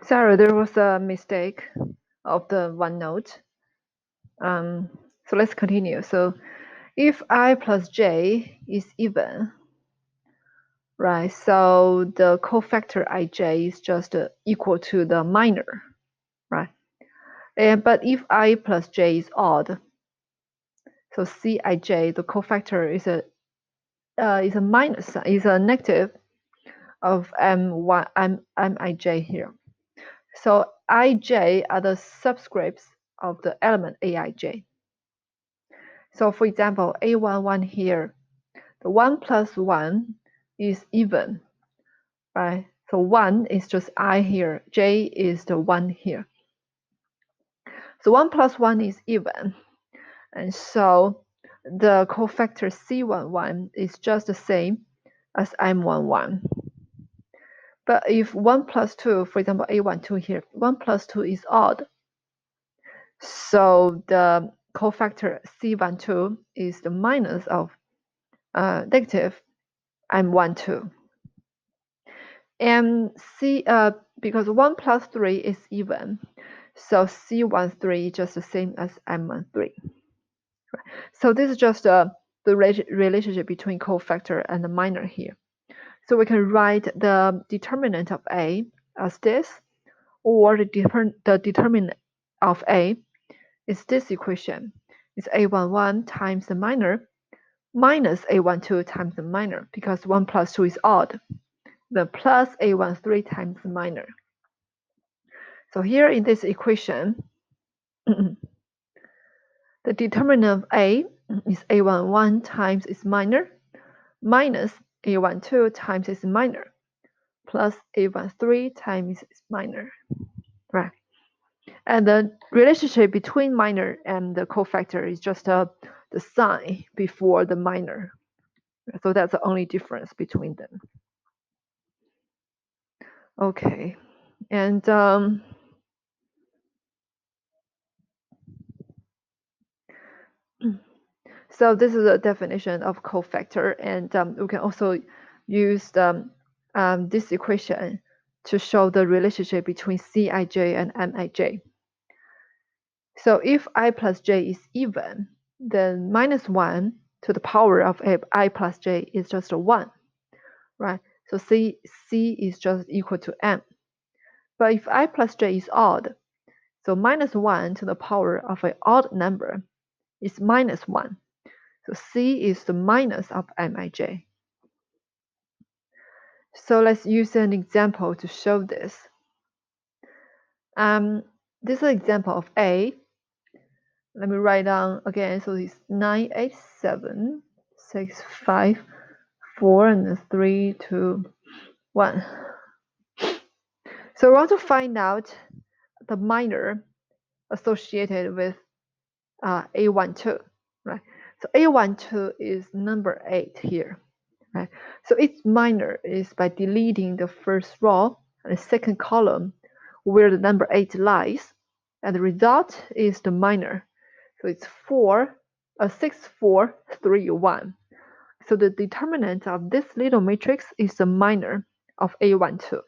Sarah, there was a mistake of the OneNote. So let's continue. So if I plus j is even, right? So the cofactor ij is just equal to the minor, right? But if I plus j is odd, so cij, the cofactor is a minus, is a negative of mij here. So ij are the subscripts of the element aij. So for example, a11 here, the 1 plus 1 is even, right? So 1 is just I here, j is the 1 here. So 1 plus 1 is even. And so the cofactor C11 is just the same as M11. But if 1 plus 2, for example, A12 here, 1 plus 2 is odd. So the cofactor C12 is the minus of negative M12. And because 1 plus 3 is even, so C13 is just the same as M13. So this is just the relationship between cofactor and the minor here. So we can write the determinant of A as this, or the determinant of A is this equation. It's A11 times the minor minus A12 times the minor, because 1 plus 2 is odd. The plus A13 times the minor. So here in this equation, the determinant of A is A11 times its minor minus A12 times its minor plus A13 times its minor, right? And the relationship between minor and the cofactor is just the sign before the minor. So that's the only difference between them. Okay, and so this is a definition of cofactor, and we can also use this equation to show the relationship between Cij and Mij. So if I plus j is even, then minus 1 to the power of I plus j is just a 1, right? So C is just equal to m. But if I plus j is odd, so minus 1 to the power of an odd number is minus 1. So C is the minus of Mij. So let's use an example to show this. This is an example of A. Let me write down again. So it's 9, 8, 7, 6, 5, 4, and 3, 2, 1. So we want to find out the minor associated with A12, right? So A12 is number 8 here, right? So its minor is by deleting the first row and the second column where the number 8 lies, and the result is the minor. So it's 6, 4, 3, 1. So the determinant of this little matrix is the minor of A12.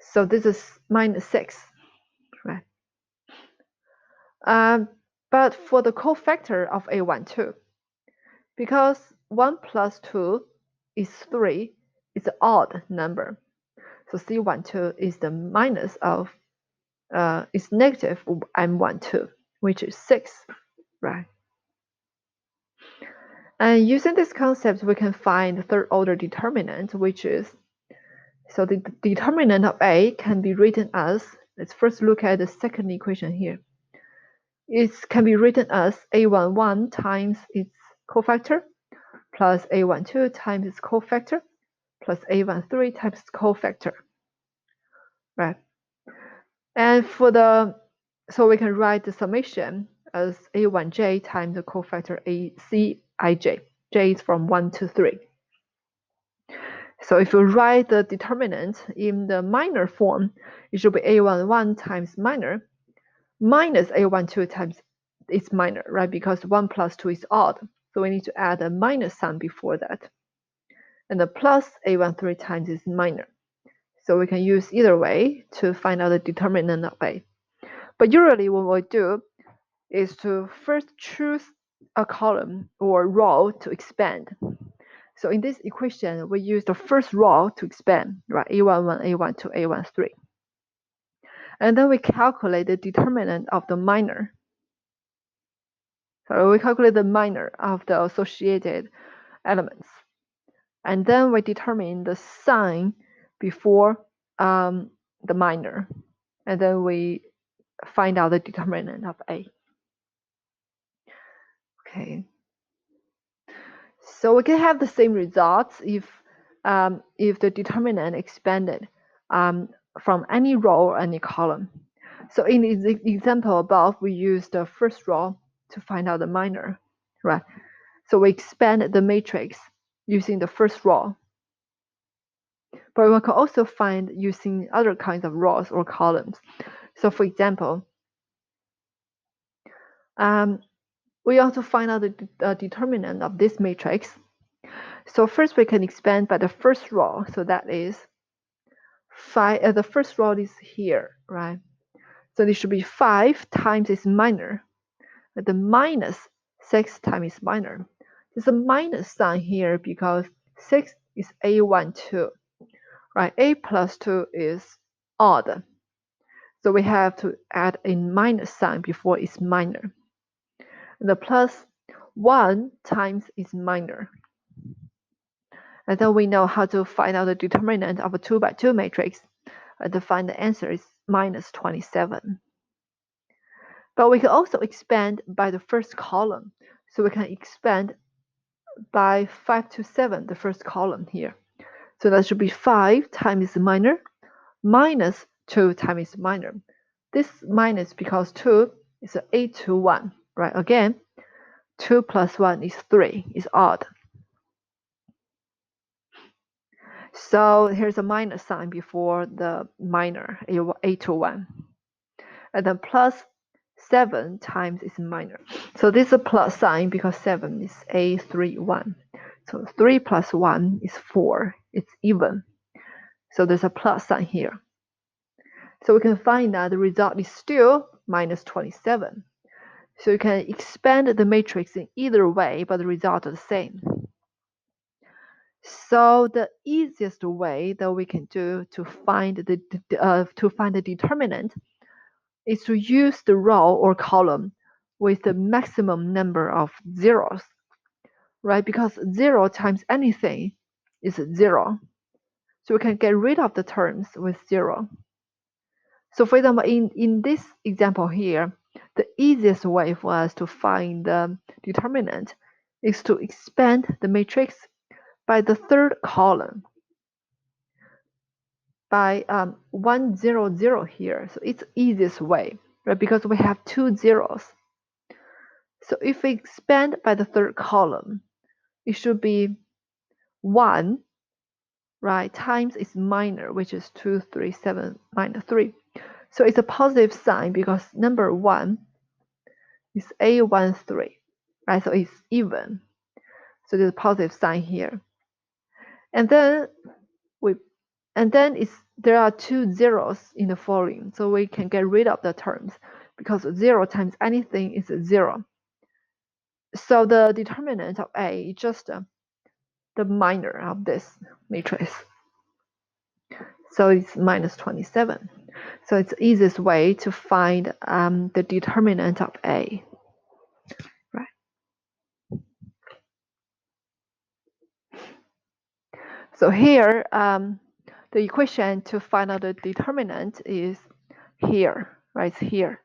So this is minus 6, right? But for the cofactor of A12, because 1 plus 2 is 3, it's an odd number. So C12 is the minus of, is negative M12, which is 6, right? And using this concept, we can find the third order determinant, which is, so the determinant of A can be written as, let's first look at the second equation here. It can be written as A11 times its cofactor plus A12 times its cofactor plus A13 times its cofactor, right? And so we can write the summation as A1j times the cofactor Cij. J is from 1 to 3. So if you write the determinant in the minor form, it should be A11 times minor minus A12 times its minor, right? Because 1 plus 2 is odd. So we need to add a minus sign before that. And the plus A13 times its minor. So we can use either way to find out the determinant of A. But usually what we do is to first choose a column or row to expand. So in this equation, we use the first row to expand, right? A11, A12, A13. And then we calculate the determinant of the minor. So we calculate the minor of the associated elements. And then we determine the sign before the minor. And then we find out the determinant of A. Okay. So we can have the same results if the determinant expanded from any row or any column. So in the example above, we use the first row to find out the minor, right? So we expand the matrix using the first row. But we can also find using other kinds of rows or columns. So for example, we want to find out the determinant of this matrix. So first we can expand by the first row. So that is 5. The first row is here, right? So it should be 5 times its minor. The minus 6 times its minor. There's a minus sign here because 6 is A12, right? A plus 2 is odd. So we have to add a minus sign before its minor. And the plus 1 times its minor. And then we know how to find out the determinant of a 2 by 2 matrix. And to find the answer is minus 27. But we can also expand by the first column. So we can expand by 5 to 7, the first column here. So that should be 5 times minor minus 2 times minor. This minus because 2 is an 8 to 1, right? Again, 2 plus 1 is 3, is odd. So here's a minus sign before the minor, 8 to 1. And then plus 7 times is minor. So this is a plus sign because 7 is A31. So 3 plus 1 is 4. It's even. So there's a plus sign here. So we can find that the result is still minus 27. So you can expand the matrix in either way, but the result is the same. So the easiest way that we can do to find the determinant is to use the row or column with the maximum number of zeros, right? Because 0 times anything is 0. So we can get rid of the terms with 0. So for example, in this example here, the easiest way for us to find the determinant is to expand the matrix by the third column by 1, 0, 0 here. So it's the easiest way, right? Because we have 2 zeros. So if we expand by the third column, it should be 1, right, times its minor, which is 2, 3, 7, minus 3. So it's a positive sign because number 1 is A13, right? So it's even. So there's a positive sign here. And then there are 2 zeros in the following, so we can get rid of the terms because 0 times anything is 0. So the determinant of A is just the minor of this matrix. So it's minus 27. So it's the easiest way to find the determinant of A. Right. So here, the equation to find out the determinant is here, right? It's here.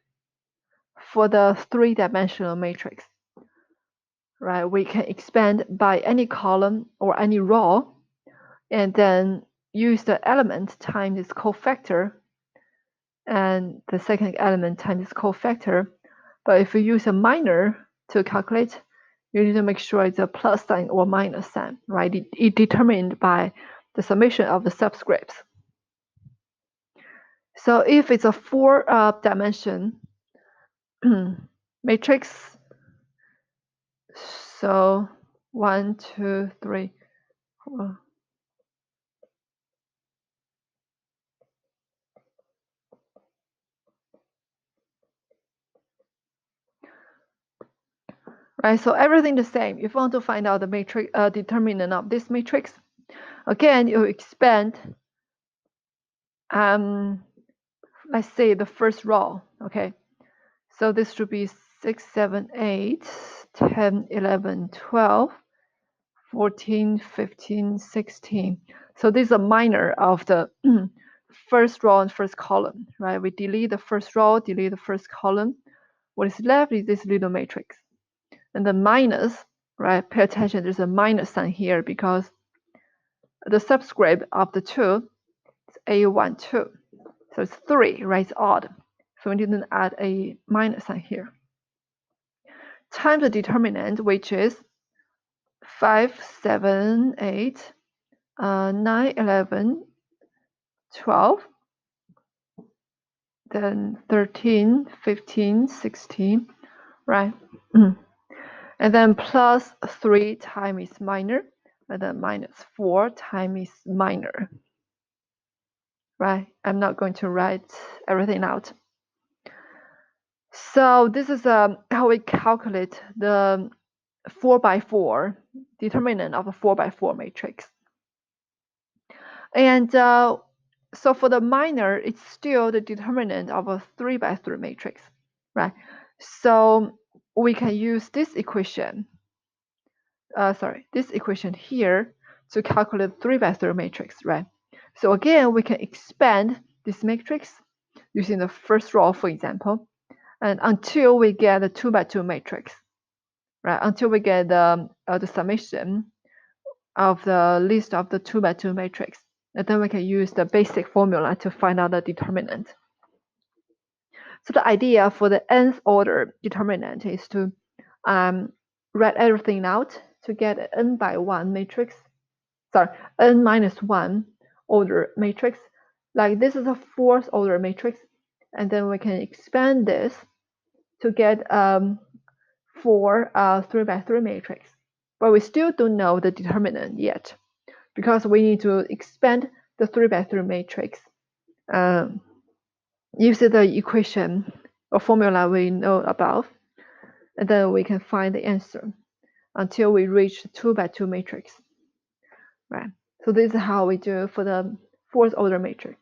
For the 3-dimensional matrix, right? We can expand by any column or any row, and then use the element times its cofactor, and the second element times its cofactor. But if you use a minor to calculate, you need to make sure it's a plus sign or minus sign, right? It determined by the summation of the subscripts. So if it's a 4-dimension matrix, so 1, 2, 3, 4. right? So everything the same. If you want to find out the matrix determinant of this matrix, again, you expand, let's say the first row, okay? So this should be 6, 7, 8, 10, 11, 12, 14, 15, 16. So this is a minor of the first row and first column, right? We delete the first row, delete the first column. What is left is this little matrix. And the minus, right? Pay attention, there's a minus sign here because the subscript of the 2 is A12. So it's 3, right? It's odd. So we didn't add a minus sign here. Times the determinant, which is 5, 7, 8, 9, 11, 12, then 13, 15, 16, right? And then plus 3 times is minor, and then minus 4 times is minor, right? I'm not going to write everything out. So this is how we calculate the 4x4 determinant of a 4x4 matrix. And so for the minor, it's still the determinant of a 3x3 matrix, right? So we can use this equation, this equation here to calculate 3x3 matrix, right? So again, we can expand this matrix using the first row, for example, and until we get a 2x2 matrix, right? Until we get the summation of the list of the 2x2 matrix. And then we can use the basic formula to find out the determinant. So the idea for the nth order determinant is to write everything out to get an n by 1 matrix, n minus 1 order matrix. Like this is a 4th order matrix, and then we can expand this to get 4 3x3 matrix. But we still don't know the determinant yet, because we need to expand the 3x3 matrix using the equation or formula we know above, and then we can find the answer until we reach the 2x2 matrix, right? So this is how we do for the 4th order matrix.